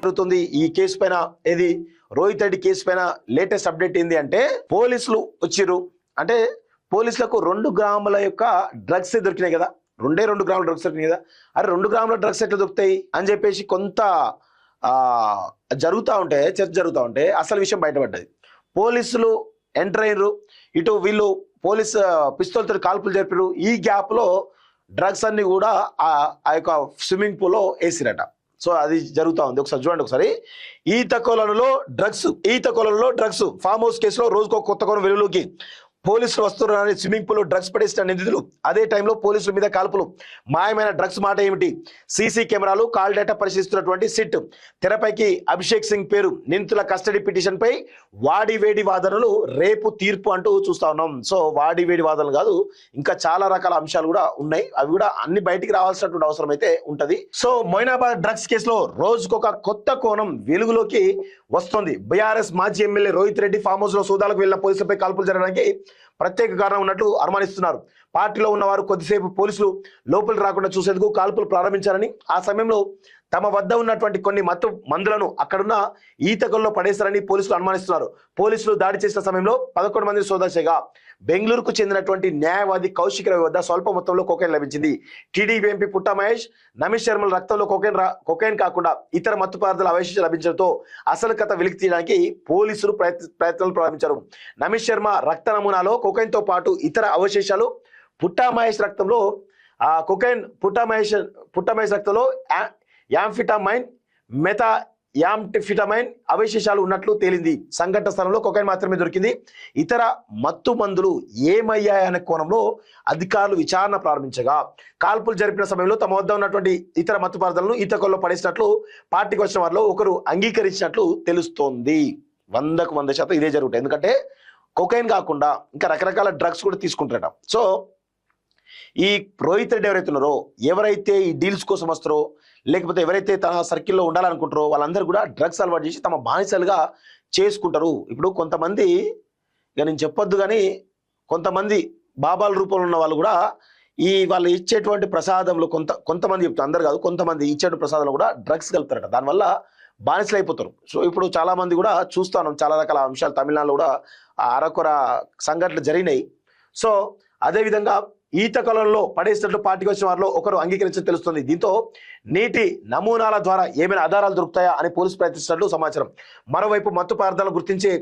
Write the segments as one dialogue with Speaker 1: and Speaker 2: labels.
Speaker 1: జరుగుతుంది ఈ కేసు పైన. ఏది రోహిత్ రెడ్డి కేసు పైన లేటెస్ట్ అప్డేట్ ఏంది అంటే, పోలీసులు వచ్చిర్రు. అంటే పోలీసులకు 2 గ్రాముల యొక్క డ్రగ్స్ దొరికినాయి కదా, 2 గ్రాముల డ్రగ్స్ దొరికినాయి కదా. అరే 2 గ్రాముల డ్రగ్స్ ఎట్లా దొరుకుతాయి అని చెప్పేసి కొంత చర్చ జరుగుతూ ఉంటే అసలు విషయం బయటపడ్డది. పోలీసులు ఎంటర్ అయ్యారు, ఇటు వీళ్ళు పోలీస్ పిస్తోల్తో కాల్పులు జరిపారు. ఈ గ్యాప్ లో డ్రగ్స్ అన్ని కూడా ఆ యొక్క స్విమ్మింగ్ పూల్ లో వేసిరట. సో అది జరుగుతూ ఉంది. ఒకసారి చూడండి. ఒకసారి ఈత కొలనులో డ్రగ్స్ ఫామ్ హౌస్ కేసులో రోజుకో కొత్త కోణం వెలుగులోకి. పోలీసులు వస్తున్నారని స్విమ్మింగ్ పూల్ లో డ్రగ్స్ పడేసిన నిందితులు, అదే టైంలో పోలీసుల మీద కాల్పులు. మాయమైన డ్రగ్స్ మాట ఏమిటి? సీసీ కెమెరాలు, కాల్ డేటా పరిశీలిస్తున్నటువంటి సిట్. తెరపైకి అభిషేక్ సింగ్ పేరు. నిందితుల కస్టడీ పిటిషన్ పై వాడివేడి వాదనలు, రేపు తీర్పు అంటూ చూస్తా ఉన్నాం. సో వాడివేడి వాదనలు కాదు, ఇంకా చాలా రకాల అంశాలు కూడా ఉన్నాయి. అవి కూడా అన్ని బయటికి రావాల్సినటువంటి అవసరం అయితే ఉంటది. సో మొయినాబాద్ డ్రగ్స్ కేసులో రోజుకొక కొత్త కోణం వెలుగులోకి వస్తుంది. బీఆర్ఎస్ మాజీ MLA Rohit Reddy farm house లో సోదాలకు వెళ్లిన పోలీసులపై కాల్పులు జరగడానికి ప్రత్యేక కారణం ఉన్నట్లు అనుమానిస్తున్నారు. పార్టీలో ఉన్నవారు కొద్దిసేపు పోలీసులు లోపలికి రాకుండా చూసేందుకు కాల్పులు ప్రారంభించారని, ఆ సమయంలో తమ వద్ద ఉన్నటువంటి కొన్ని మత్తు మందులను అక్కడున్న ఈతకొల్లో పడేశారని పోలీసులు అనుమానిస్తున్నారు. పోలీసులు దాడి చేసిన సమయంలో 11 మంది సోదా చేయగా బెంగళూరుకు చెందినటువంటి న్యాయవాది కౌశిక్ రవి వద్ద స్వల్ప మొత్తంలో కోకైన్ లభించింది. టీడీపీ ఎంపీ పుట్టా మహేష్, నమేష్ శర్మల రక్తంలో కోకైన్ కాకుండా ఇతర మత్తు పదార్థాల అవశేషాలు లభించడంతో అసలు కథ వెలికి తీయడానికి పోలీసులు ప్రయత్నాలు ప్రారంభించారు. నమేష్ శర్మ రక్త నమూనాలో కోకైన్ తో పాటు ఇతర అవశేషాలు, పుట్టా మహేష్ రక్తంలో కోకైన్, పుట్టా మహేష్ రక్తంలో యాంఫిటమైన్, మెథా యాంఫిటమైన్ అవశేషాలు ఉన్నట్లు తేలింది. సంఘటన స్థలంలో కోకైన్ మాత్రమే దొరికింది. ఇతర మత్తు మందులు ఏమయ్యాయనే కోణంలో అధికారులు విచారణ ప్రారంభించగా, కాల్పులు జరిపిన సమయంలో తమ వద్ద ఉన్నటువంటి ఇతర మత్తు పదార్థాలను ఈతకొల్లో పడేసినట్లు పార్టీకి వచ్చిన వారిలో ఒకరు అంగీకరించినట్లు తెలుస్తోంది. 100% ఇదే జరుగుతుంది. ఎందుకంటే కోకైన్ కాకుండా ఇంకా రకరకాల డ్రగ్స్ కూడా తీసుకుంటారట. సో ఈ రోహిత్ రెడ్డి ఎవరైతే ఉన్నారో, ఎవరైతే ఈ డీల్స్ కోసం వస్తారో, లేకపోతే ఎవరైతే తన సర్కిల్లో ఉండాలనుకుంటారో వాళ్ళందరూ కూడా డ్రగ్స్ అలవాటు చేసి తమ బానిసలుగా చేసుకుంటారు. ఇప్పుడు కొంతమంది, ఇక నేను చెప్పొద్దు కానీ, కొంతమంది బాబాల రూపంలో ఉన్న వాళ్ళు కూడా వాళ్ళు ఇచ్చేటువంటి ప్రసాదంలో కొంతమంది చెప్తారు, అందరు కాదు, కొంతమంది ఇచ్చేటువంటి ప్రసాదంలో కూడా డ్రగ్స్ కలుపుతారట. దానివల్ల బానిసలు అయిపోతారు. సో ఇప్పుడు చాలా మంది కూడా చూస్తాను, చాలా రకాల అంశాలు తమిళనాడులో కూడా అరకొర సంఘటనలు జరిగినాయి. సో అదేవిధంగా ఈత కొలంలో పడేసినట్లు పార్టీకి వచ్చిన వారిలో ఒకరు అంగీకరించడం తెలుస్తుంది. దీంతో నీటి నమూనాల ద్వారా ఏమైనా ఆధారాలు దొరుకుతాయా అని పోలీసు ప్రయత్నిస్తున్నట్లు సమాచారం. మరోవైపు మత్తు పదార్థాలను గుర్తించే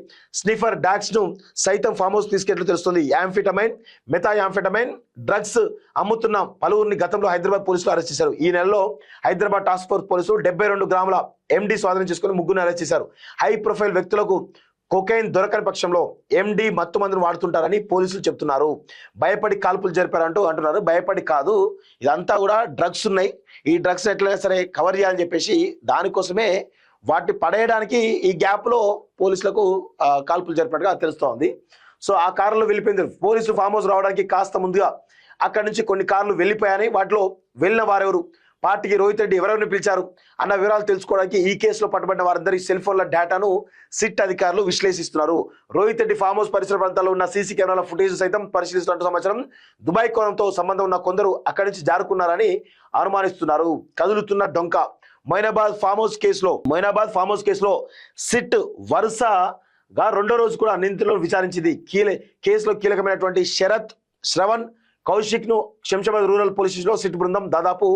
Speaker 1: స్నిఫర్ డాగ్స్ ను సైతం ఫామ్ హౌస్ తీసుకెట్లు తెలుస్తుంది. యాంఫిటమైన్, మెథా యాంఫిటమైన్ డ్రగ్స్ అమ్ముతున్న పలువురిని గతంలో హైదరాబాద్ పోలీసులు అరెస్ట్ చేశారు. ఈ నెలలో హైదరాబాద్ టాస్క్ ఫోర్స్ పోలీసులు 72 గ్రాముల ఎండి స్వాధీనం చేసుకుని 3 అరెస్ట్ చేశారు. హై ప్రొఫైల్ వ్యక్తులకు కోకైన్ దొరకని పక్షంలో ఎండి మత్తు మందును వాడుతుంటారని పోలీసులు చెప్తున్నారు. భయపడి కాల్పులు జరిపారంటూ అంటున్నారు. భయపడి కాదు, ఇదంతా కూడా డ్రగ్స్ ఉన్నాయి. ఈ డ్రగ్స్ ఎట్లయినా సరే కవర్ చేయాలని చెప్పేసి దానికోసమే వాటిని పడేయడానికి ఈ గ్యాప్ లో పోలీసులకు కాల్పులు జరిపినట్టుగా తెలుస్తోంది. సో ఆ కారులో వెళ్ళిపోయింది. పోలీసులు ఫామ్ హౌస్ రావడానికి కాస్త ముందుగా అక్కడి నుంచి కొన్ని కార్లు వెళ్ళిపోయాయని, వాటిలో వెళ్ళిన వారెవరు, పార్టీకి రోహిత్ రెడ్డి ఎవరెవరిని పిలిచారు అన్న వివరాలు తెలుసుకోవడానికి ఈ కేసులో పట్టుబడిన వారందరి సెల్ ఫోన్ల డేటాను సిట్ అధికారులు విశ్లేషిస్తున్నారు. రోహిత్ రెడ్డి ఫామ్ హౌస్ పరిసర ప్రాంతాల్లో ఉన్న సీసీ కెమెరాల ఫుటేజ్ సైతం పరిశీలిస్తున్నట్టు సమాచారం. దుబాయ్ కోణంతో సంబంధం ఉన్న కొందరు అక్కడి నుంచి జారుకున్నారని అనుమానిస్తున్నారు. కదులుతున్న డొంక. మొయినాబాద్ ఫామ్ హౌస్ కేసులో సిట్ వరుసగా 2వ రోజు కూడా నిందితులను విచారించింది. కేసులో కీలకమైనటువంటి శ్రవణ్ కౌశిక్ ను శంషాబాద్ రూరల్ పోలీస్ స్టేషన్ లో సిట్ బృందం దాదాపు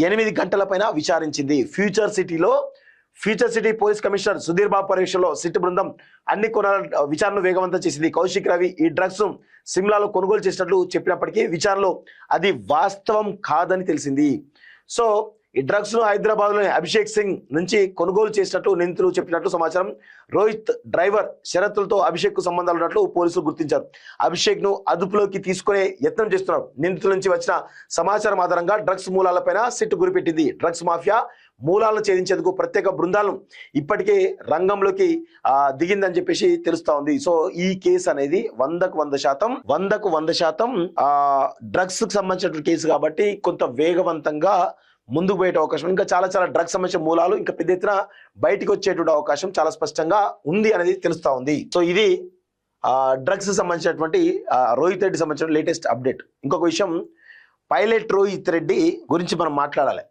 Speaker 1: 8 గంటల పైన విచారించింది. Future city police commissioner Sudheer Babu పర్యవేక్షణలో సిట్ బృందం అన్ని కోణాల విచారణను వేగవంతం చేసింది. కౌశిక్ రవి ఈ డ్రగ్స్ సిమ్లాలో కొనుగోలు చేసినట్లు చెప్పినప్పటికీ విచారణలో అది వాస్తవం కాదని తెలిసింది. సో ఈ డ్రగ్స్ ను హైదరాబాద్ లోని అభిషేక్ సింగ్ నుంచి కొనుగోలు చేసినట్లు నిందితులు చెప్పినట్లు సమాచారం. రోహిత్ డ్రైవర్ షరతులతో అభిషేక్ కు సంబంధాలు ఉన్నట్లు పోలీసులు గుర్తించారు. అభిషేక్ ను అదుపులోకి తీసుకునే యత్నం చేస్తున్నారు. నిందితుల నుంచి వచ్చిన సమాచారం ఆధారంగా డ్రగ్స్ మూలాలపైన సిట్ గురిపెట్టింది. డ్రగ్స్ మాఫియా మూలాలను ఛేదించేందుకు ప్రత్యేక బృందాలను ఇప్పటికే రంగంలోకి దిగిందని చెప్పేసి తెలుస్తా ఉంది. సో ఈ కేసు అనేది 100% డ్రగ్స్ కు సంబంధించిన కేసు కాబట్టి కొంత వేగవంతంగా ముందుకు పోయే అవకాశం, ఇంకా చాలా డ్రగ్స్ సంబంధించిన మూలాలు ఇంకా పెద్ద ఎత్తున బయటికి వచ్చేటువంటి అవకాశం చాలా స్పష్టంగా ఉంది అనేది తెలుస్తా ఉంది. సో ఇది డ్రగ్స్ సంబంధించినటువంటి రోహిత్ రెడ్డి సంబంధించిన లేటెస్ట్ అప్డేట్. ఇంకొక విషయం, పైలట్ రోహిత్ రెడ్డి గురించి మనం మాట్లాడాలి.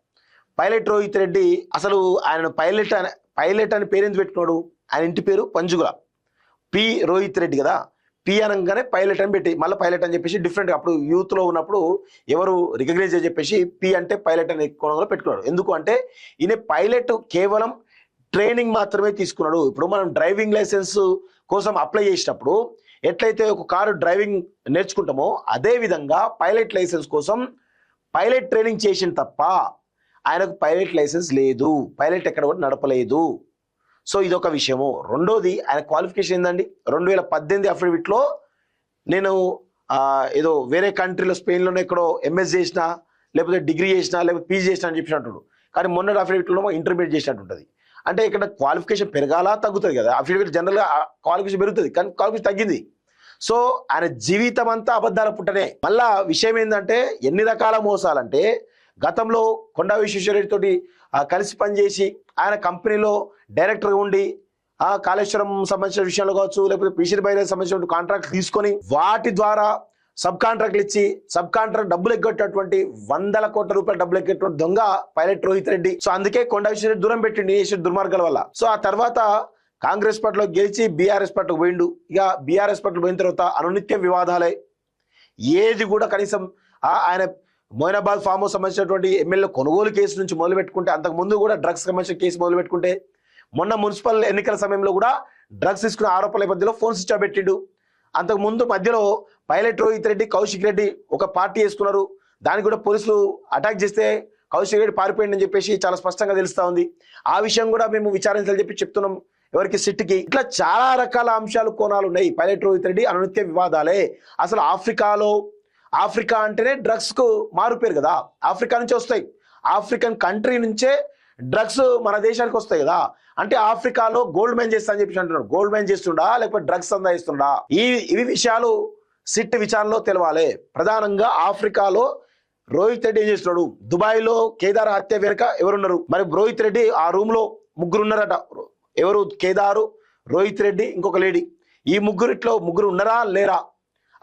Speaker 1: పైలట్ రోహిత్ రెడ్డి అసలు ఆయన పైలట్ అని పేరు ఎందుకు పెట్టుకున్నాడు? ఆయన ఇంటి పేరు పంజుగుల, పి రోహిత్ రెడ్డి కదా, పి అనగానే పైలట్ అని పెట్టి మళ్ళీ పైలట్ అని చెప్పేసి డిఫరెంట్ అప్పుడు యూత్ లో ఉన్నప్పుడు ఎవరు రికగ్నైజ్ అని చెప్పేసి పి అంటే పైలట్ అని కోణంలో పెట్టుకున్నాడు. ఎందుకు అంటే ఈయన పైలట్ కేవలం ట్రైనింగ్ మాత్రమే తీసుకున్నాడు. ఇప్పుడు మనం డ్రైవింగ్ లైసెన్స్ కోసం అప్లై చేసినప్పుడు ఎట్లయితే ఒక కారు డ్రైవింగ్ నేర్చుకుంటామో అదే విధంగా పైలట్ లైసెన్స్ కోసం పైలట్ ట్రైనింగ్ చేసిన తప్ప ఆయనకు పైలట్ లైసెన్స్ లేదు, పైలట్ ఎక్కడ కూడా నడపలేదు. సో ఇదొక విషయము. రెండోది ఆయన క్వాలిఫికేషన్ ఏందండి, 2018 అఫిడవిట్లో నేను ఏదో వేరే కంట్రీలో స్పెయిన్లోనే ఎక్కడో ఎంఎస్ చేసినా లేకపోతే డిగ్రీ చేసినా లేకపోతే పీజీ చేసినా అని చెప్పినట్టు, కానీ మొన్న అఫిడవిట్లో ఇంటర్మీడియట్ చేసినట్టు ఉంటుంది. అంటే ఇక్కడ క్వాలిఫికేషన్ పెరగాల తగ్గుతుంది కదా, అఫిడవిట్ జనరల్గా క్వాలిఫికేషన్ పెరుగుతుంది కానీ క్వాలిఫికేషన్ తగ్గింది. సో ఆయన జీవితం అంతా అబద్ధాల పుట్టనే. మళ్ళా విషయం ఏంటంటే ఎన్ని రకాల మోసాలంటే గతంలో కొండా విశ్వేశ్వరరెడ్డి తోటి కలిసి పనిచేసి ఆయన కంపెనీలో డైరెక్టర్గా ఉండి కాళేశ్వరం సంబంధించిన విషయంలో కావచ్చు లేకపోతే పీసీ బైరాజ్ సంబంధించిన కాంట్రాక్ట్ తీసుకొని వాటి ద్వారా సబ్ కాంట్రాక్ట్లు ఇచ్చి సబ్ కాంట్రాక్ట్ డబ్బులు ఎగ్గొట్టేటువంటి 100 కోట్ల రూపాయల డబ్బులు ఎగ్గొట్టినటువంటి దొంగ పైలట్ రోహిత్ రెడ్డి. సో అందుకే కొండా విశ్వేశ్వరరెడ్డి దూరం పెట్టిండి చేసిన దుర్మార్గాల వల్ల. సో ఆ తర్వాత కాంగ్రెస్ పార్టీలో గెలిచి బీఆర్ఎస్ పార్టీకి పోయిండు. ఇక బీఆర్ఎస్ పార్టీలో పోయిన తర్వాత అనునిత్యం వివాదాలే, ఏది కూడా కనీసం ఆయన మొయినాబాద్ ఫామ్ హౌస్ సంబంధించినటువంటి ఎమ్మెల్యే కొనుగోలు కేసు నుంచి మొదలు పెట్టుకుంటే, అంతకు ముందు కూడా డ్రగ్స్ సంబంధించిన కేసు మొదలు పెట్టుకుంటే, మొన్న మున్సిపల్ ఎన్నికల సమయంలో కూడా డ్రగ్స్ తీసుకున్న ఆరోపణల నేపథ్యంలో ఫోన్ స్విచ్ ఆఫ్ పెట్టిండు. అంతకు ముందు మధ్యలో పైలట్ రోహిత్ రెడ్డి కౌశిక్ రెడ్డి ఒక పార్టీ వేసుకున్నారు, దానికి కూడా పోలీసులు అటాక్ చేస్తే కౌశిక్ రెడ్డి పారిపోయిందని చెప్పేసి చాలా స్పష్టంగా తెలుస్తా ఉంది. ఆ విషయం కూడా మేము విచారించాలని చెప్పి చెప్తున్నాం ఎవరికి, సిట్కి. ఇట్లా చాలా రకాల అంశాలు కోణాలు ఉన్నాయి. పైలట్ రోహిత్ రెడ్డి అనునిత్య వివాదాలే. అసలు ఆఫ్రికా అంటేనే డ్రగ్స్ కు మారుపేరు కదా, ఆఫ్రికా నుంచి వస్తాయి, ఆఫ్రికన్ కంట్రీ నుంచే డ్రగ్స్ మన దేశానికి వస్తాయి కదా. అంటే ఆఫ్రికాలో గోల్డ్ మైన్ చేస్తా అని చెప్పి అంటున్నాడు. గోల్డ్ మైన్ చేస్తుండా లేకపోతే డ్రగ్స్ సందాయిస్తుండా? ఇవి విషయాలు సిట్ విచారణలో తెలవాలి. ప్రధానంగా ఆఫ్రికాలో రోహిత్ రెడ్డి ఏం చేస్తున్నాడు, దుబాయ్ లో కేదార్ హత్య వెనుక ఎవరున్నారు? మరి రోహిత్ రెడ్డి ఆ రూమ్ లో 3 ఉన్నారట. ఎవరు? కేదారు, రోహిత్ రెడ్డి, ఇంకొక లేడీ. ఈ ముగ్గురిట్లో 3 ఉన్నారా లేరా?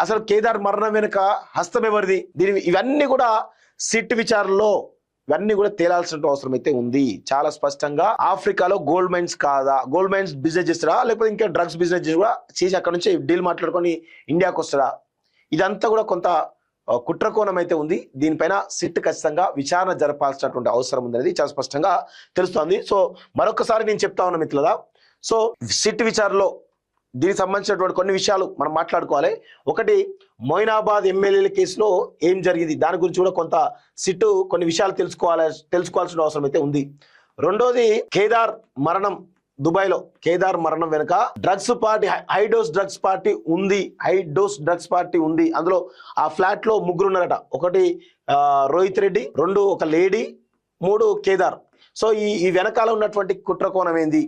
Speaker 1: అసలు కేదార్ మరణం వెనుక హస్తం ఎవరిది? ఇవన్నీ కూడా సిట్ విచారణలో ఇవన్నీ కూడా తేలాల్సిన అవసరం అయితే ఉంది. చాలా స్పష్టంగా ఆఫ్రికాలో గోల్డ్ మైన్స్ కాదా, గోల్డ్ మైన్స్ బిజినెస్ చేస్తారా లేకపోతే ఇంకా డ్రగ్స్ బిజినెస్ కూడా చేసి అక్కడ నుంచి డీల్ మాట్లాడుకొని ఇండియాకి వస్తారా? ఇదంతా కూడా కొంత కుట్రకోణం అయితే ఉంది. దీనిపైన సిట్ ఖచ్చితంగా విచారణ జరపాల్సినటువంటి అవసరం ఉందనేది చాలా స్పష్టంగా తెలుస్తోంది. సో మరొకసారి నేను చెప్తా ఉన్నా మిత్రులారా, సో సిట్ విచారణలో దీనికి సంబంధించినటువంటి కొన్ని విషయాలు మనం మాట్లాడుకోవాలి. ఒకటి, మొయినాబాద్ ఎమ్మెల్యేల కేసులో ఏం జరిగింది దాని గురించి కూడా కొంత సిట్టు కొన్ని విషయాలు తెలుసుకోవాల్సిన అవసరం అయితే ఉంది. రెండోది, కేదార్ మరణం, దుబాయ్లో కేదార్ మరణం వెనుక drugs party, high dose drugs party ఉంది. అందులో ఆ ఫ్లాట్ లో 3 ఉన్నారట. ఒకటి రోహిత్ రెడ్డి, 2 ఒక లేడీ, 3 కేదార్. సో ఈ వెనకాల ఉన్నటువంటి కుట్రకోణం ఏంది,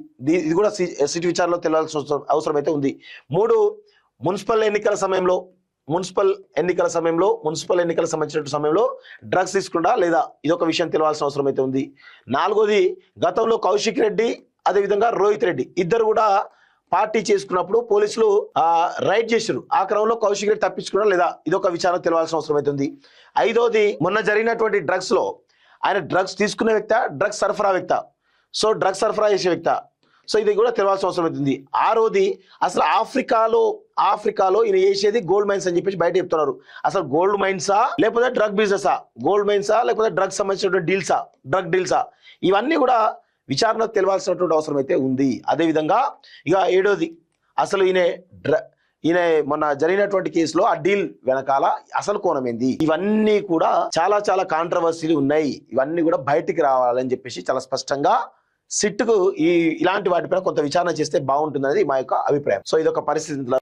Speaker 1: ఇది కూడా సిట్ విచారణలో తెలియాల్సిన అవసరం అయితే ఉంది. 3, మున్సిపల్ ఎన్నికల సంబంధించిన సమయంలో డ్రగ్స్ తీసుకుండా లేదా ఇదొక విషయం తెలియాల్సిన అవసరం అయితే ఉంది. 4ది, గతంలో కౌశిక్ రెడ్డి అదేవిధంగా రోహిత్ రెడ్డి ఇద్దరు కూడా పార్టీ చేసుకున్నప్పుడు పోలీసులు రైడ్ చేశారు. ఆ క్రమంలో కౌశిక్ రెడ్డి తప్పించుకున్నా లేదా ఇదొక విచారణ తెలియాల్సిన అవసరం అయితే ఉంది. 5వది, మొన్న జరిగినటువంటి డ్రగ్స్ లో ఆయన డ్రగ్స్ తీసుకునే వ్యక్త, డ్రగ్స్ సరఫరా వ్యక్త, సో డ్రగ్స్ సరఫరా చేసే వ్యక్త, సో ఇది కూడా తెలియాల్సిన అవసరం అవుతుంది. 6వది, అసలు ఆఫ్రికాలో ఈయన చేసేది గోల్డ్ మైన్స్ అని చెప్పేసి బయట చెప్తున్నారు. అసలు గోల్డ్ మైన్సా లేకపోతే డ్రగ్ బిజినెసా, గోల్డ్ మైన్సా లేకపోతే డ్రగ్స్ సంబంధించినటువంటి డ్రగ్ డీల్సా, ఇవన్నీ కూడా విచారణ తెలియాల్సినటువంటి అవసరం అయితే ఉంది. అదేవిధంగా ఇక 7వది, అసలు ఈయన మొన్న జరిగినటువంటి కేసులో ఆ డీల్ వెనకాల అసలు కోణం ఏంది, ఇవన్నీ కూడా చాలా కాంట్రవర్సీలు ఉన్నాయి. ఇవన్నీ కూడా బయటికి రావాలని చెప్పేసి చాలా స్పష్టంగా సిట్కు ఇలాంటి వాటిపైన కొంత విచారణ చేస్తే బాగుంటుంది అనేది మా యొక్క అభిప్రాయం. సో ఇదొక పరిస్థితి.